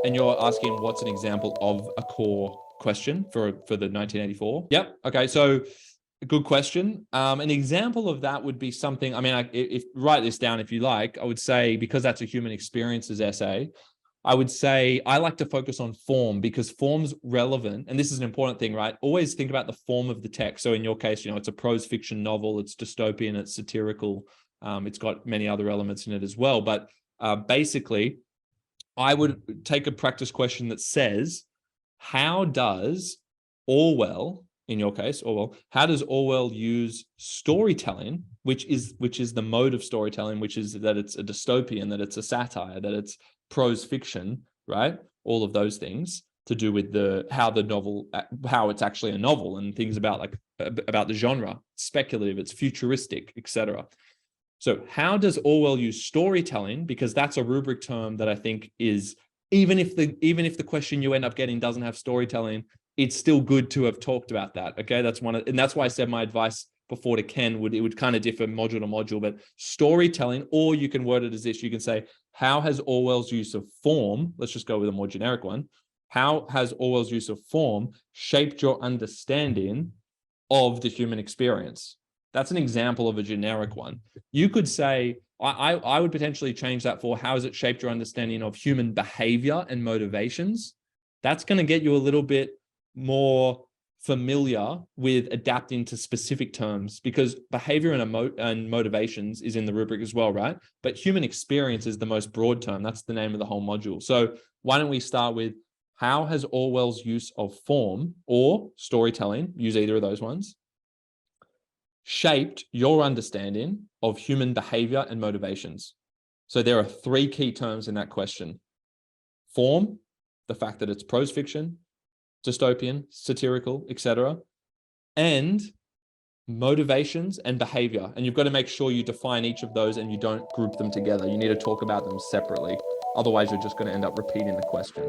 And you're asking what's an example of a core question for the 1984? Yep. Okay. So good question. An example of that would be something, I mean, if write this down if you like, I would say, because that's a human experiences essay, I would say I like to focus on form, because form's relevant. And this is an important thing, right? Always think about the form of the text. So in your case, it's a prose fiction novel, it's dystopian, it's satirical. It's got many other elements in it as well. But basically, I would take a practice question that says, how does Orwell, in your case, Orwell, how does Orwell use storytelling, which is the mode of storytelling, which is that it's a dystopian, that it's a satire, that it's prose fiction, right? All of those things to do with how the novel, how it's actually a novel, and things about the genre, speculative, it's futuristic, etc. So how does Orwell use storytelling? Because that's a rubric term that I think is, even if the question you end up getting doesn't have storytelling, it's still good to have talked about that. Okay, and that's why I said my advice before to Ken would kind of differ module to module, but storytelling, or you can word it as this: you can say, how has Orwell's use of form? Let's just go with a more generic one. How has Orwell's use of form shaped your understanding of the human experience? That's an example of a generic one. You could say, I would potentially change that for, how has it shaped your understanding of human behavior and motivations? That's going to get you a little bit more familiar with adapting to specific terms, because behavior and motivations is in the rubric as well, right? But human experience is the most broad term. That's the name of the whole module. So why don't we start with, how has Orwell's use of form or storytelling, use either of those ones, shaped your understanding of human behavior and motivations? So there are three key terms in that question: form, the fact that it's prose fiction, dystopian, satirical, etc., and motivations and behavior. And you've got to make sure you define each of those and you don't group them together. You need to talk about them separately. Otherwise, you're just going to end up repeating the question.